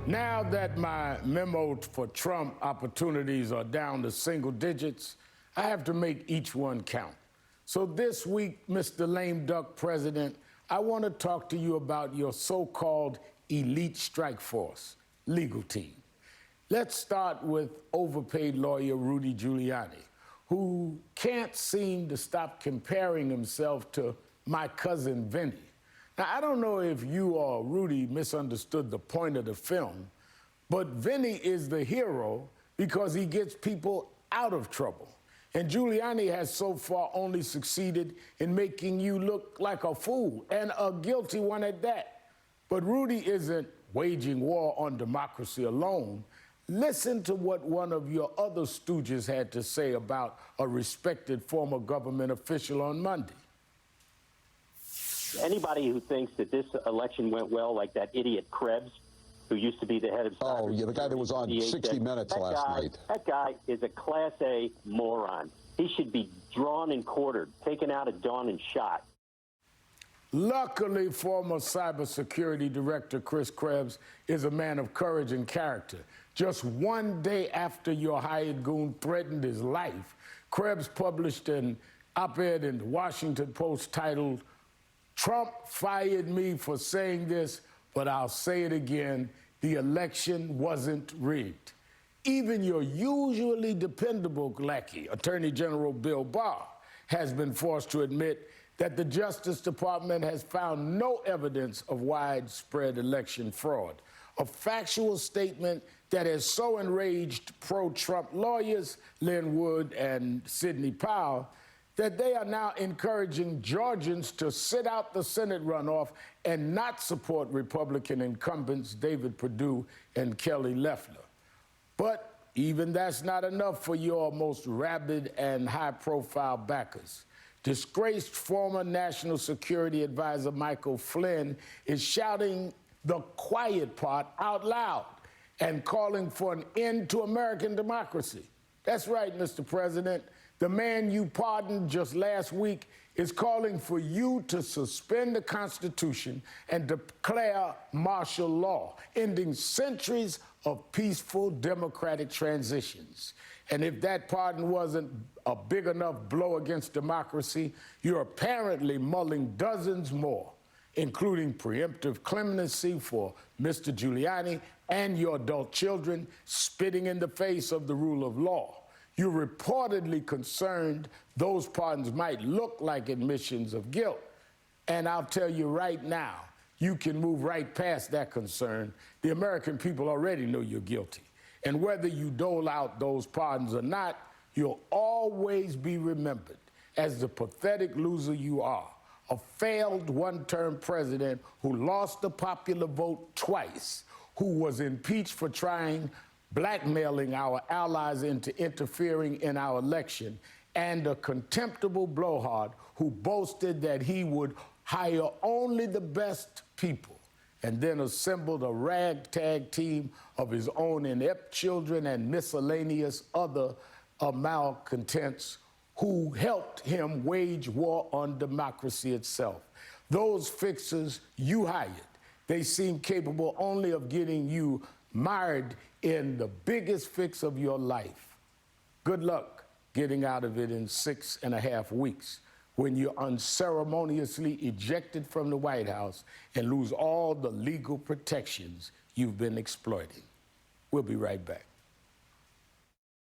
Now that my memo for Trump opportunities are down to single digits, I have to make each one count. So this week, Mr. Lame Duck President, I want to talk to you about your so-called elite strike force, legal team. Let's start with overpaid lawyer Rudy Giuliani, who can't seem to stop comparing himself to my cousin Vinny. Now, I don't know if you or Rudy misunderstood the point of the film, but Vinny is the hero because he gets people out of trouble. And Giuliani has so far only succeeded in making you look like a fool, and a guilty one at that. But Rudy isn't waging war on democracy alone. Listen to what one of your other stooges had to say about a respected former government official on Monday. Anybody who thinks that this election went well, like that idiot Krebs, who used to be the head of... Oh, yeah, the guy that was on 60 Minutes last night. That guy is a Class A moron. He should be drawn and quartered, taken out at dawn and shot. Luckily, former cybersecurity director Chris Krebs is a man of courage and character. Just one day after your hired goon threatened his life, Krebs published an op-ed in the Washington Post titled, "Trump fired me for saying this, but I'll say it again, the election wasn't rigged." Even your usually dependable lackey, Attorney General Bill Barr, has been forced to admit that the Justice Department has found no evidence of widespread election fraud, a factual statement that has so enraged pro-Trump lawyers, Lynn Wood and Sidney Powell, that they are now encouraging Georgians to sit out the Senate runoff and not support Republican incumbents David Perdue and Kelly Loeffler. But even that's not enough for your most rabid and high-profile backers. Disgraced former National Security Advisor Michael Flynn is shouting the quiet part out loud and calling for an end to American democracy. That's right, Mr. President. The man you pardoned just last week is calling for you to suspend the Constitution and declare martial law, ending centuries of peaceful democratic transitions. And if that pardon wasn't a big enough blow against democracy, you're apparently mulling dozens more, including preemptive clemency for Mr. Giuliani and your adult children, spitting in the face of the rule of law. You're reportedly concerned those pardons might look like admissions of guilt. And I'll tell you right now, you can move right past that concern. The American people already know you're guilty. And whether you dole out those pardons or not, you'll always be remembered as the pathetic loser you are, a failed one-term president who lost the popular vote twice, who was impeached for blackmailing our allies into interfering in our election, and a contemptible blowhard who boasted that he would hire only the best people and then assembled a ragtag team of his own inept children and miscellaneous other malcontents who helped him wage war on democracy itself. Those fixers you hired, they seem capable only of getting you mired in the biggest fix of your life. Good luck getting out of it in 6.5 weeks when you're unceremoniously ejected from the White House and lose all the legal protections you've been exploiting. We'll be right back.